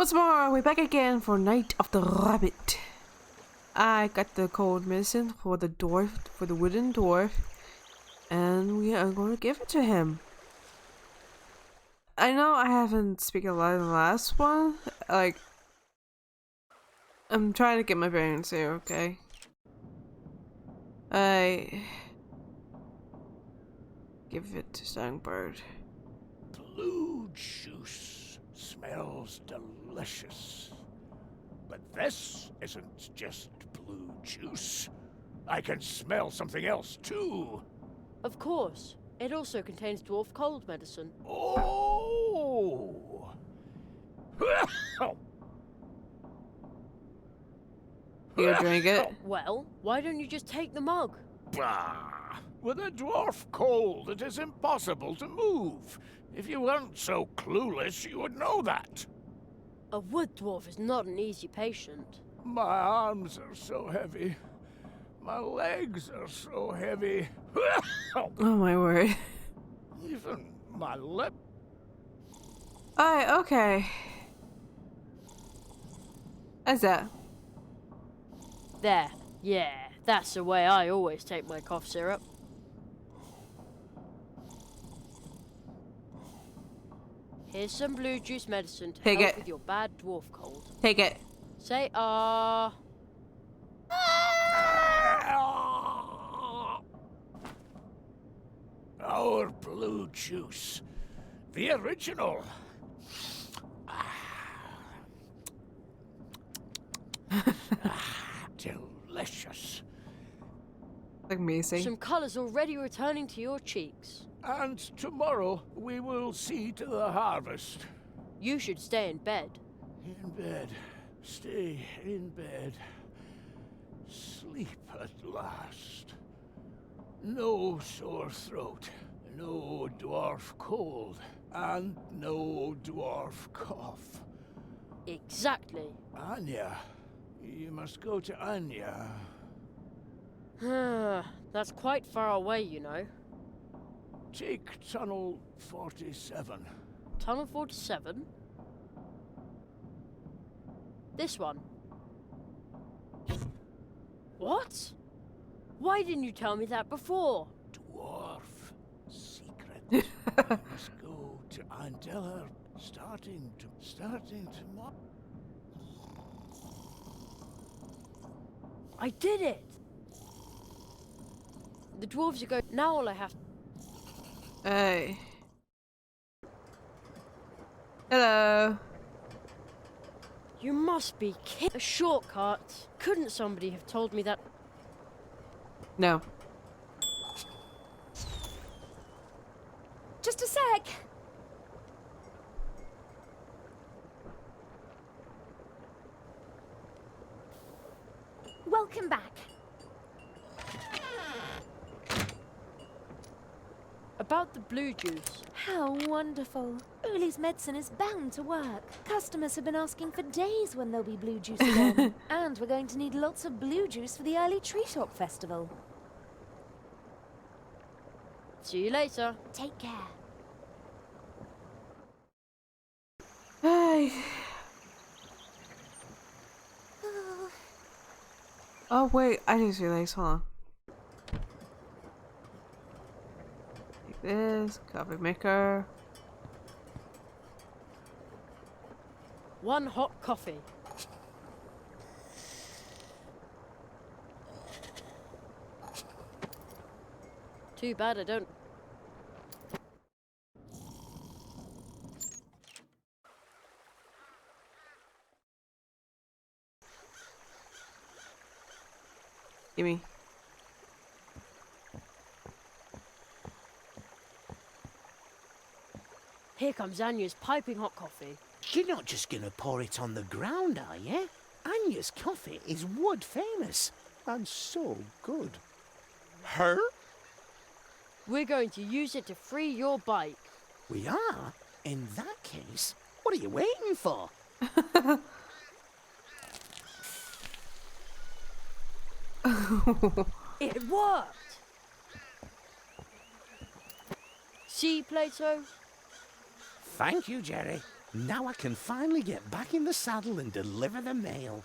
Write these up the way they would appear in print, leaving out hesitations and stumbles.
Once more, we're back again for Night of the Rabbit. I got the cold medicine for the dwarf, for the wooden dwarf, and we are going to give it to him. I know I haven't spoken a lot in the last one. Like, I'm trying to get my bearings here, okay? I give it to Songbird. Blue juice smells delicious. But this isn't just blue juice. I can smell something else too. Of course. It also contains dwarf cold medicine. Oh! You drink it? Well, why don't you just take the mug? Bah! With a dwarf cold, it is impossible to move. If you weren't so clueless, you would know that. A wood dwarf is not an easy patient. My arms are so heavy. My legs are so heavy. Oh my word. Even my lip. Alright, okay. How's that? There. Yeah, that's the way I always take my cough syrup. Here's some blue juice medicine to Take help it. with your bad dwarf cold. Take it. Say Our blue juice. The original. Delicious. Like Macy. Some colours already returning to your cheeks. And tomorrow we will see to the harvest. You should stay in bed. In bed. Stay in bed. Sleep at last. No sore throat. No dwarf cold. And no dwarf cough. Exactly. Anya. You must go to Anya. That's quite far away, you know. Take Tunnel 47. Tunnel 47? This one. What? Why didn't you tell me that before? Dwarf secret. You must go to Andella starting tomorrow. I did it! The dwarves are going. Now all I have. Hey. Hello. You must be kidding. A shortcut. Couldn't somebody have told me that? No. Just a sec. Welcome back. About the blue juice. How wonderful. Uli's medicine is bound to work. Customers have been asking for days when there'll be blue juice again. And we're going to need lots of blue juice for the early Treetop Festival. See you later. Take care. Hey. Oh wait, I just realized, hold on. Take this, coffee maker. One hot coffee. Too bad I don't. Gimme. Here comes Anya's piping hot coffee. You're not just gonna pour it on the ground, are you? Anya's coffee is wood famous and so good. Her? We're going to use it to free your bike. We are? In that case, what are you waiting for? It worked! See, Plato? Thank you, Jerry. Now I can finally get back in the saddle and deliver the mail.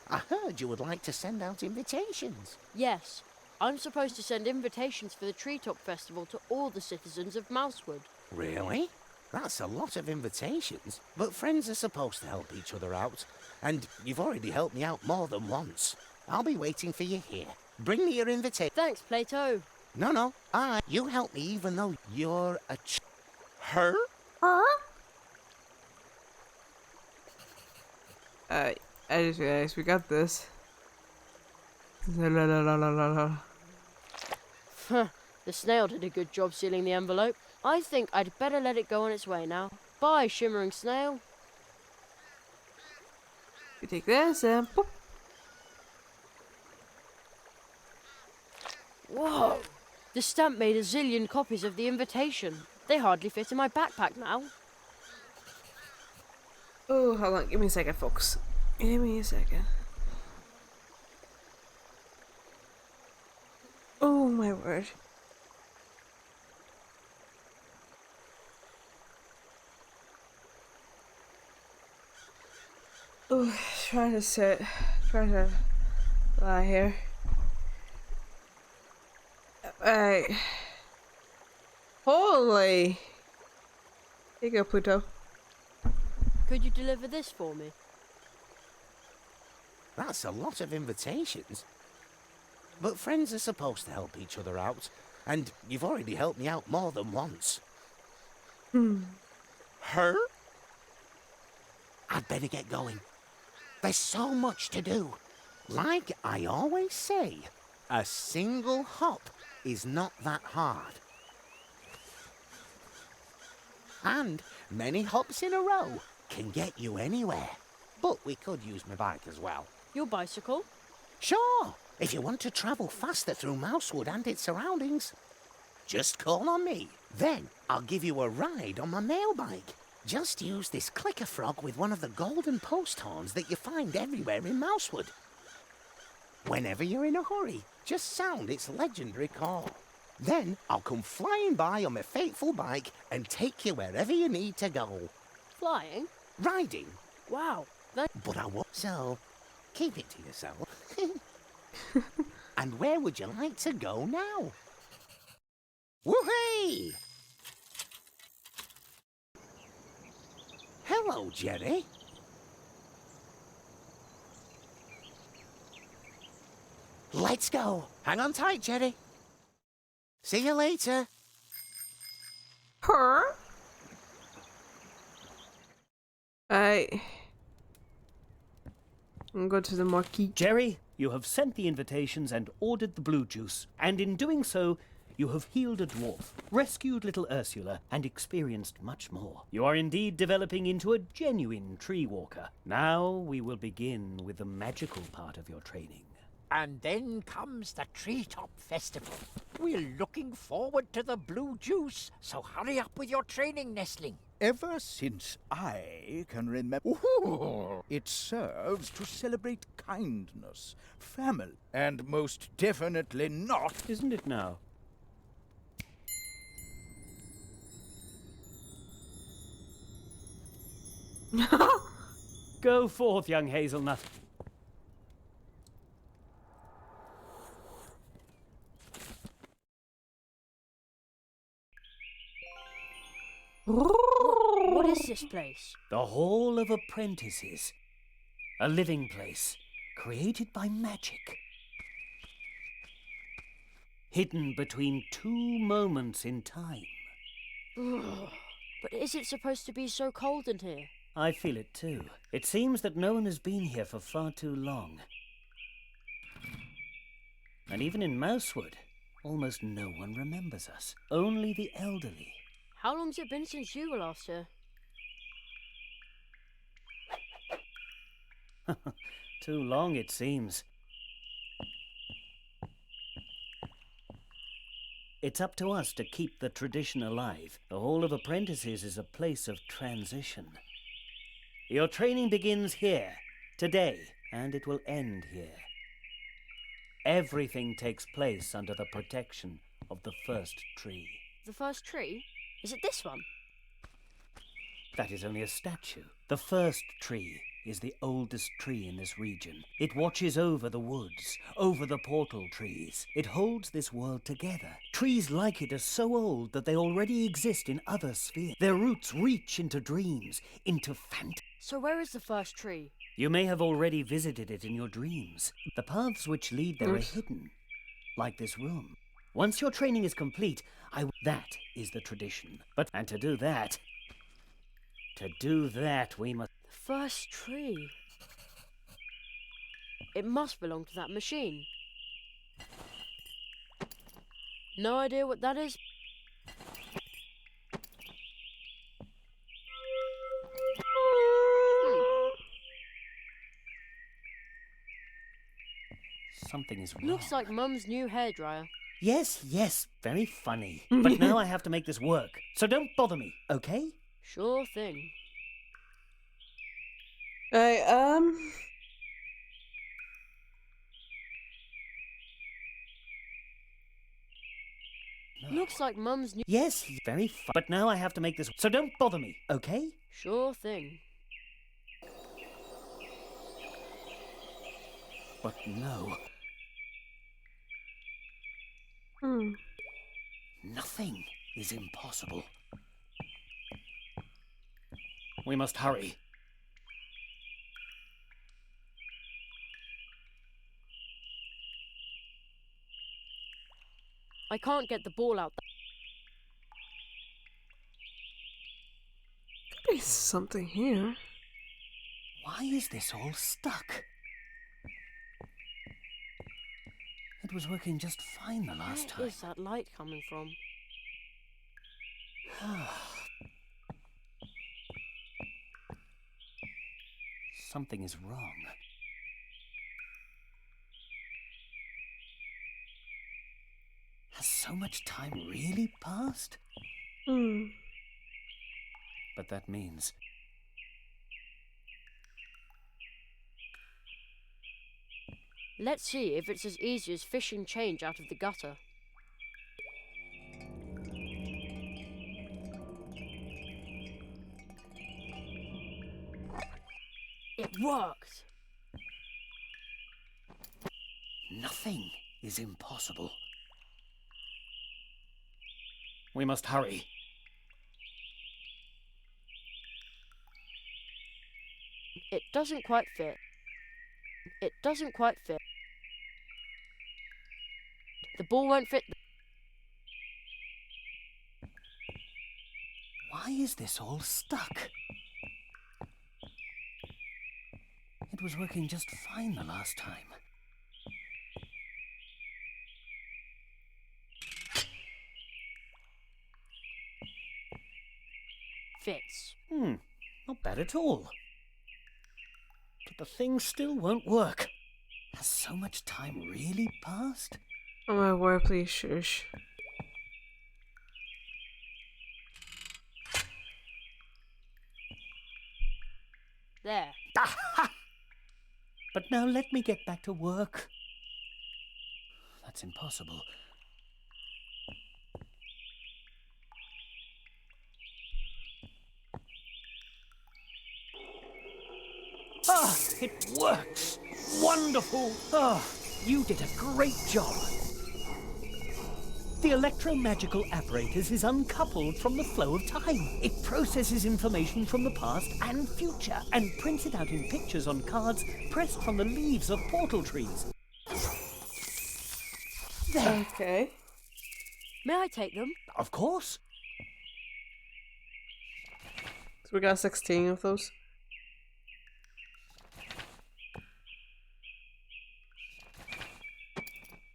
I heard you would like to send out invitations. Yes, I'm supposed to send invitations for the Treetop Festival to all the citizens of Mousewood. Really? That's a lot of invitations. But friends are supposed to help each other out. And you've already helped me out more than once. I'll be waiting for you here. Bring me your invitation. Thanks, Plato. No. You help me even though you're a Her? I just realized we got this. La la la la la la. The snail did a good job sealing the envelope. I think I'd better let it go on its way now. Bye, shimmering snail. We take this and boop. Whoa! The stamp made a zillion copies of the invitation. They hardly fit in my backpack now. Oh, hold on. Give me a second, folks. Give me a second. Oh, my word. Oh, trying to lie here. Alright. Holy! Here you go, Pluto. Could you deliver this for me? That's a lot of invitations. But friends are supposed to help each other out. And you've already helped me out more than once. Her? I'd better get going. There's so much to do. Like I always say, a single hop is not that hard. And many hops in a row can get you anywhere. But we could use my bike as well. Your bicycle? Sure, if you want to travel faster through Mousewood and its surroundings. Just call on me. Then I'll give you a ride on my mail bike. Just use this clicker frog with one of the golden post horns that you find everywhere in Mousewood. Whenever you're in a hurry, just sound its legendary call. Then I'll come flying by on my fateful bike and take you wherever you need to go. Flying? Riding. Wow. But I won't. So, keep it to yourself. And where would you like to go now? Woohoo! Hello, Jerry. Let's go. Hang on tight, Jerry. See you later. Her? I'm going to the marquee. Jerry, you have sent the invitations and ordered the blue juice, and in doing so, you have healed a dwarf, rescued little Ursula, and experienced much more. You are indeed developing into a genuine tree walker. Now we will begin with the magical part of your training. And then comes the Treetop Festival. We're looking forward to the blue juice, so hurry up with your training, Nestling. Ever since I can remember, it serves to celebrate kindness, family, and most definitely not. Isn't it now? Go forth, young hazelnut. What is this place? The Hall of Apprentices. A living place, created by magic. Hidden between two moments in time. But is it supposed to be so cold in here? I feel it too. It seems that no one has been here for far too long. And even in Mousewood, almost no one remembers us. Only the elderly. How long's it been since you were last here? Too long, it seems. It's up to us to keep the tradition alive. The Hall of Apprentices is a place of transition. Your training begins here, today, and it will end here. Everything takes place under the protection of the first tree. The first tree? Is it this one? That is only a statue. The first tree is the oldest tree in this region. It watches over the woods, over the portal trees. It holds this world together. Trees like it are so old that they already exist in other spheres. Their roots reach into dreams, into fantasy. So where is the first tree? You may have already visited it in your dreams. The paths which lead there are hidden, like this room. Once your training is complete, that is the tradition. And to do that, we must... The first tree. It must belong to that machine. No idea what that is. Something is wrong. Looks like Mum's new hairdryer. Yes, very funny. But now I have to make this work, so don't bother me, okay? Sure thing. Looks like Mum's new... Yes, very fun. But now I have to make this... So don't bother me, okay? Sure thing. But no. Nothing is impossible. We must hurry. I can't get the ball out. Could be something here. Why is this all stuck? It was working just fine the last time. Where is that light coming from? Something is wrong. Has so much time really passed? But that means... Let's see if it's as easy as fishing change out of the gutter. It worked! Nothing is impossible. We must hurry. It doesn't quite fit. It doesn't quite fit. The ball won't fit. Why is this all stuck? It was working just fine the last time. Fits. Not bad at all. But the thing still won't work. Has so much time really passed? Oh my word, please shush. There. Aha! But now let me get back to work. That's impossible. Ah, it works! Wonderful! Ah, you did a great job. The electromagical apparatus is uncoupled from the flow of time. It processes information from the past and future and prints it out in pictures on cards pressed from the leaves of portal trees. There. Okay. May I take them? Of course. So we got 16 of those.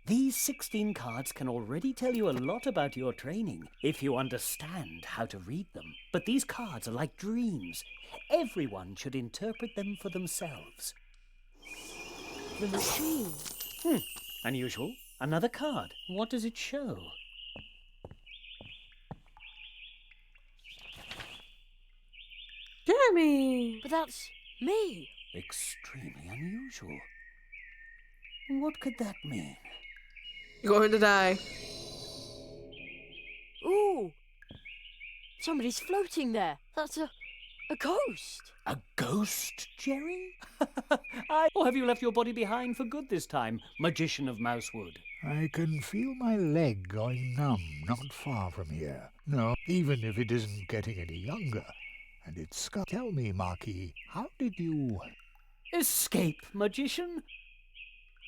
These 16 cards can already tell you a lot about your training, if you understand how to read them. But these cards are like dreams. Everyone should interpret them for themselves. The machine. Unusual. Another card. What does it show? Jeremy! But that's me. Extremely unusual. What could that mean? You're going to die. Ooh! Somebody's floating there. That's a A ghost! A ghost, Jerry? Or have you left your body behind for good this time, Magician of Mousewood? I can feel my leg going numb not far from here. No, even if it isn't getting any younger. And it's Scott. Tell me, Marquis, how did you... Escape, Magician?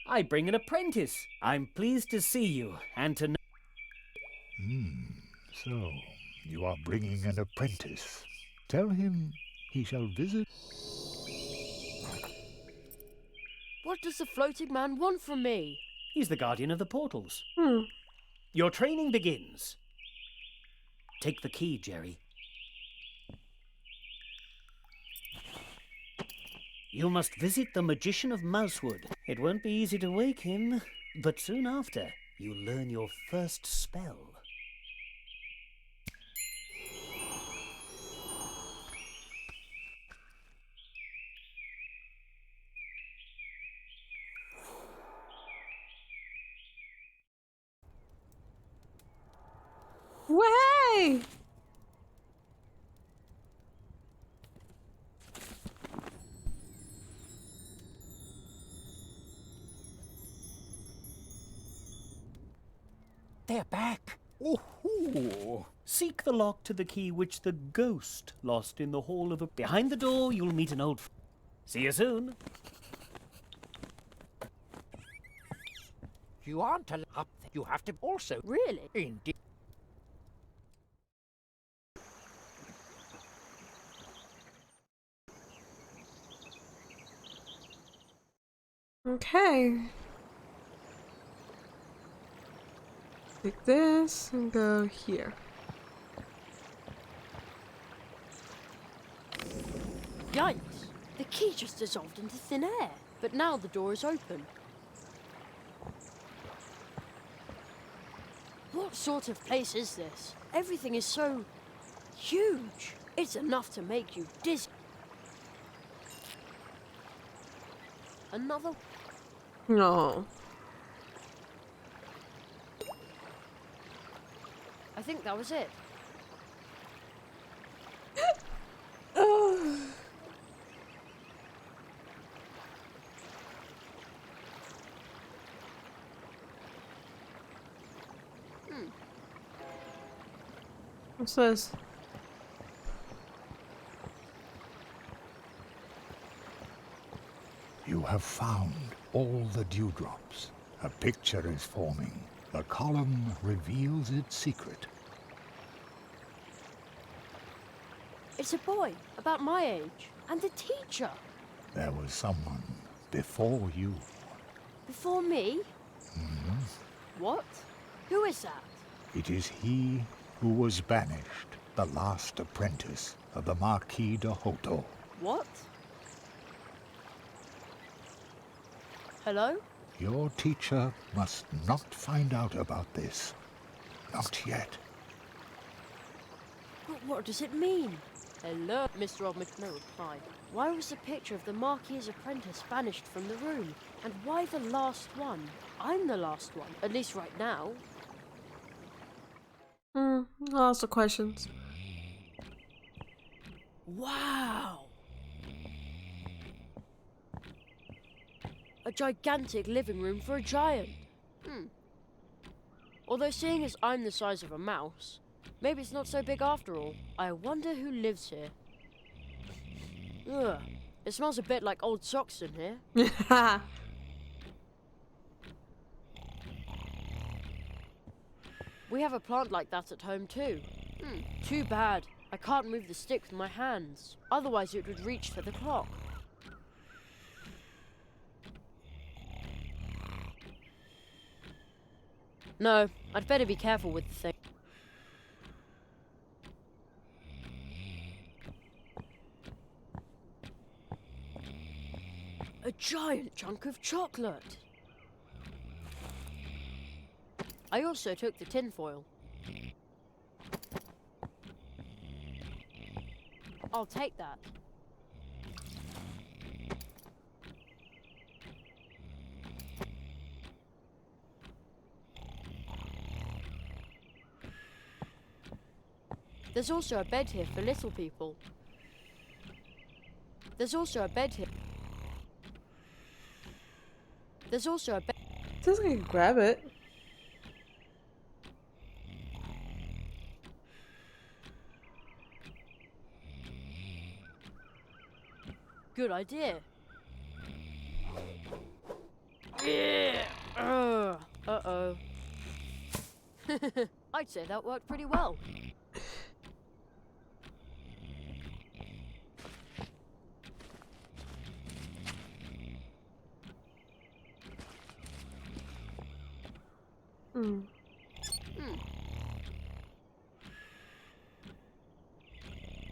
I bring an apprentice. I'm pleased to see you, and to know... So, you are bringing an apprentice. Tell him he shall visit... What does the floating man want from me? He's the guardian of the portals. Your training begins. Take the key, Jerry. You must visit the Magician of Mousewood. It won't be easy to wake him, but soon after, you'll learn your first spell. Way! They're back. Oh, Seek the lock to the key which the ghost lost in the hall of a... Behind the door, you'll meet an old... See you soon. You aren't allowed up there. You have to also... Really? Indeed. Okay. Take this and go here. Yikes! The key just dissolved into thin air. But now the door is open. What sort of place is this? Everything is so... huge. It's enough to make you dizzy. Another... No. I think that was it. What's this? You have found all the dewdrops. A picture is forming. The column reveals its secret. It's a boy, about my age, and the teacher. There was someone before you. Before me? What? Who is that? It is he who was banished, the last apprentice of the Marquis de Hoto. What? Hello? Your teacher must not find out about this. Not yet. But what does it mean? Hello, Mr. Obmit. No reply. Why was the picture of the Marquis's apprentice banished from the room? And why the last one? I'm the last one, at least right now. Lots of questions. Wow! A gigantic living room for a giant. Although seeing as I'm the size of a mouse, maybe it's not so big after all. I wonder who lives here. Ugh, it smells a bit like old socks in here. We have a plant like that at home too. Too bad. I can't move the stick with my hands. Otherwise it would reach for the clock. No, I'd better be careful with the thing. A giant chunk of chocolate. I also took the tinfoil. I'll take that. There's also a bed here for little people. There's also a bed here. There's also a bed. Just gonna grab it. Good idea. Uh-oh. I'd say that worked pretty well.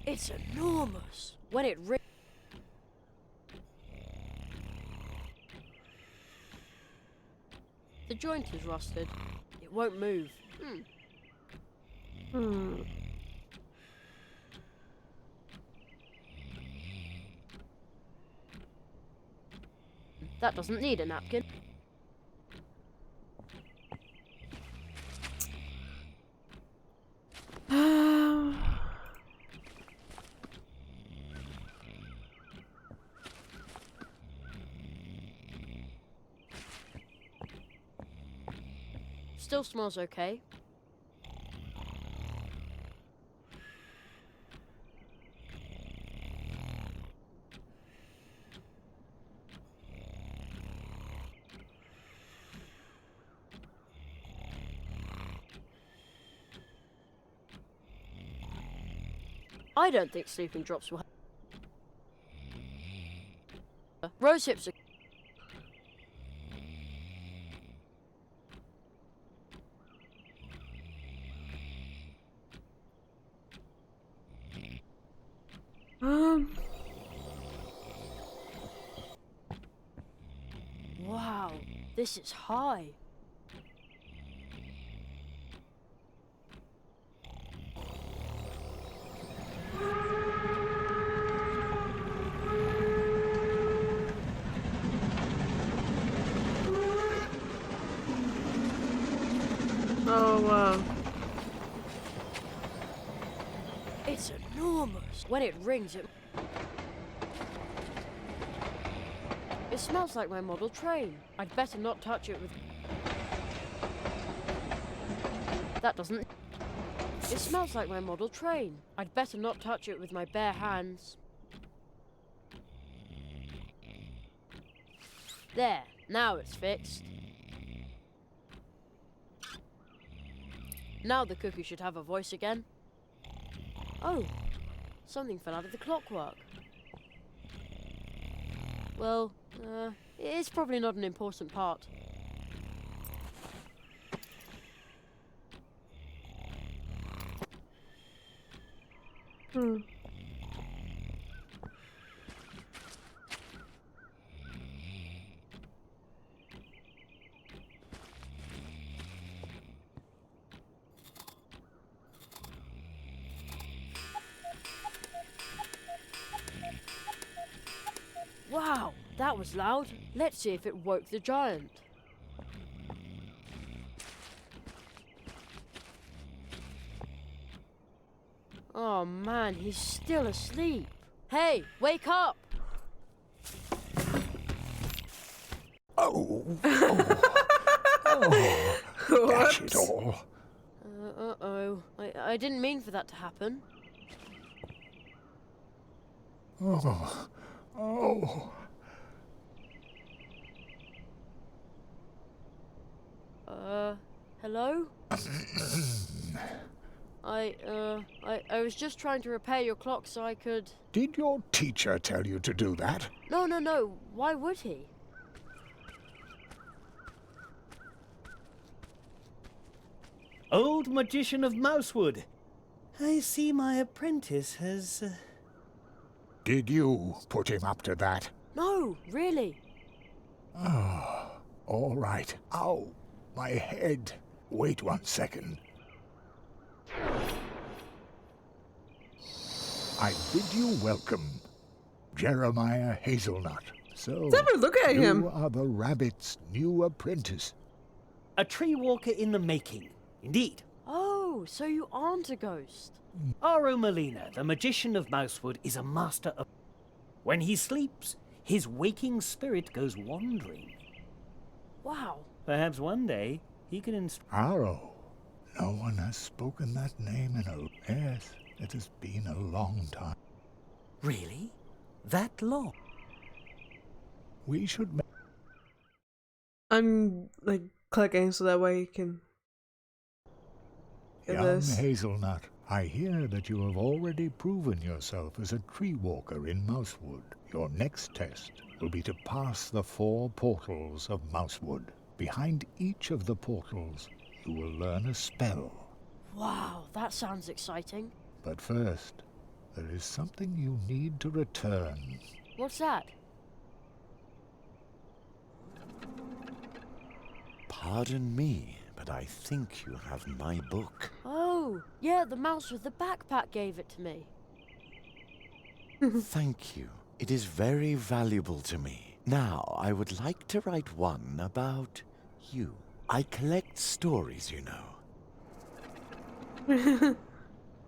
It's enormous. When it the joint is rusted. It won't move. That doesn't need a napkin. Still smells okay. I don't think sleeping drops will. Rose hips are. Wow, this is high. Oh, wow. It's enormous. When it rings, it smells like my model train. I'd better not touch it with. That doesn't. It smells like my model train. I'd better not touch it with my bare hands. There, now it's fixed. Now the cookie should have a voice again. Oh, something fell out of the clockwork. Well, it's probably not an important part. Wow, that was loud. Let's see if it woke the giant. Oh man, he's still asleep. Hey, wake up! Dash it all. Uh-oh. I didn't mean for that to happen. Hello? I was just trying to repair your clock so I could... Did your teacher tell you to do that? No. Why would he? Old Magician of Mousewood. I see my apprentice has... Did you put him up to that? No, really. All right. Ow, my head. Wait 1 second. I bid you welcome, Jeremiah Hazelnut. So, Never look at him. you are the rabbit's new apprentice. A tree walker in the making. Indeed. Oh, so you aren't a ghost. Aro Molina, the Magician of Mousewood, is a master of... When he sleeps, his waking spirit goes wandering. Wow. Perhaps one day he can Arrow. No one has spoken that name in Yes, it has been a long time. Really? That long? We should I'm like clicking so that way you can get Young this. Hazelnut, I hear that you have already proven yourself as a tree walker in Mousewood. Your next test will be to pass the 4 portals of Mousewood. Behind each of the portals, you will learn a spell. Wow, that sounds exciting. But first, there is something you need to return. What's that? Pardon me, but I think you have my book. Oh, yeah, the mouse with the backpack gave it to me. Thank you. It is very valuable to me. Now, I would like to write one about you. I collect stories, you know.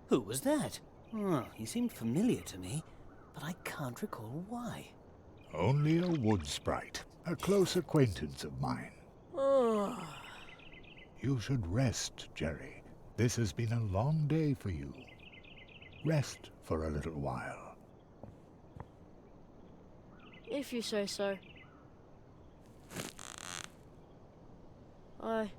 Who was that? Oh, he seemed familiar to me, but I can't recall why. Only a wood sprite, a close acquaintance of mine. You should rest, Jerry. This has been a long day for you. Rest for a little while. If you say so. I...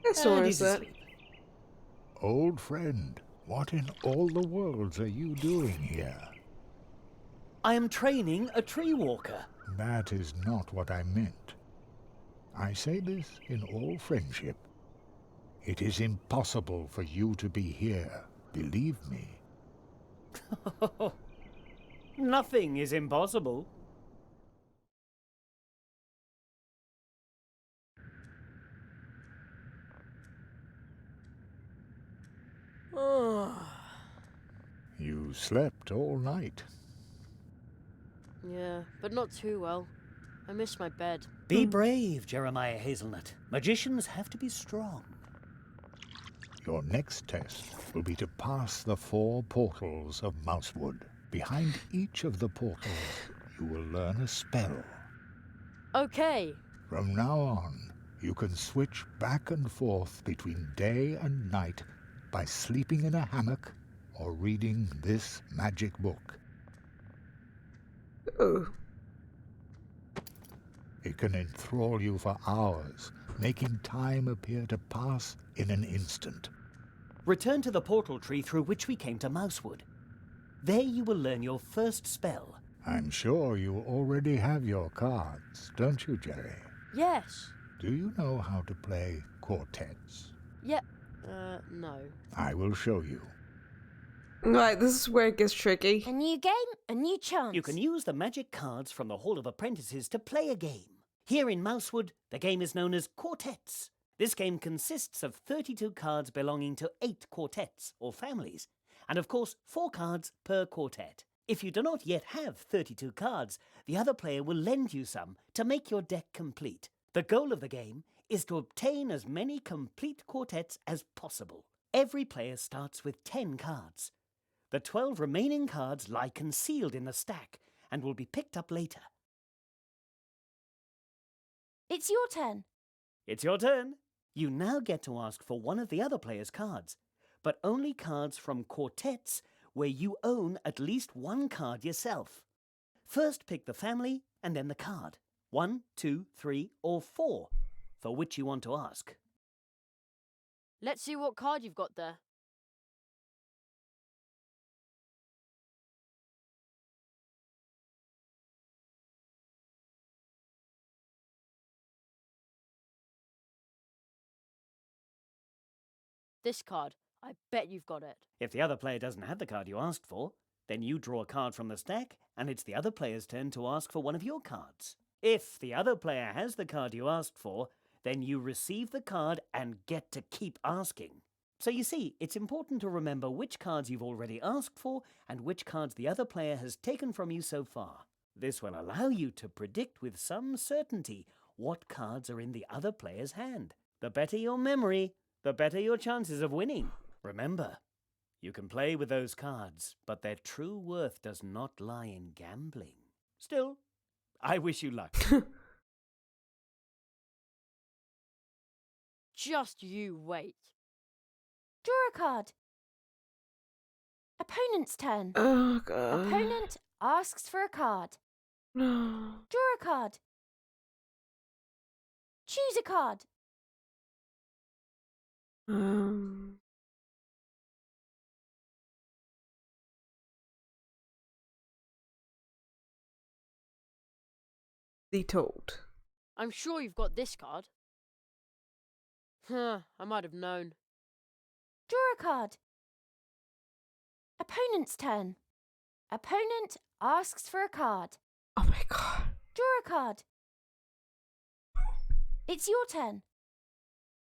That's so And is he's it? asleep. Old friend, what in all the worlds are you doing here? I am training a tree walker. That is not what I meant. I say this in all friendship. It is impossible for you to be here, believe me. Nothing is impossible. You slept all night. Yeah, but not too well. I miss my bed. Be brave, Jeremiah Hazelnut. Magicians have to be strong. Your next test will be to pass the 4 portals of Mousewood. Behind each of the portals, you will learn a spell. Okay. From now on, you can switch back and forth between day and night by sleeping in a hammock or reading this magic book. Ooh. It can enthrall you for hours, making time appear to pass in an instant. Return to the portal tree through which we came to Mousewood. There you will learn your first spell. I'm sure you already have your cards, don't you, Jerry? Yes. Do you know how to play quartets? Yeah. No. I will show you. Right, this is where it gets tricky. A new game, a new chance. You can use the magic cards from the Hall of Apprentices to play a game. Here in Mousewood, the game is known as quartets. This game consists of 32 cards belonging to 8 quartets, or families, and of course 4 cards per quartet. If you do not yet have 32 cards, the other player will lend you some to make your deck complete. The goal of the game is to obtain as many complete quartets as possible. Every player starts with 10 cards. The 12 remaining cards lie concealed in the stack and will be picked up later. It's your turn. It's your turn. You now get to ask for one of the other player's cards, but only cards from quartets where you own at least 1 card yourself. First pick the family and then the card. 1, 2, 3, or 4 for which you want to ask. Let's see what card you've got there. This card. I bet you've got it. If the other player doesn't have the card you asked for, then you draw a card from the stack and it's the other player's turn to ask for one of your cards. If the other player has the card you asked for, then you receive the card and get to keep asking. So you see, it's important to remember which cards you've already asked for and which cards the other player has taken from you so far. This will allow you to predict with some certainty what cards are in the other player's hand. The better your memory, the better your chances of winning. Remember, you can play with those cards, but their true worth does not lie in gambling. Still, I wish you luck. Just you wait. Draw a card. Opponent's turn. Oh, God. Opponent asks for a card. No. Draw a card. Choose a card. The Toad. I'm sure you've got this card. Huh, I might have known. Draw a card. Opponent's turn. Opponent asks for a card. Oh my God. Draw a card. It's your turn.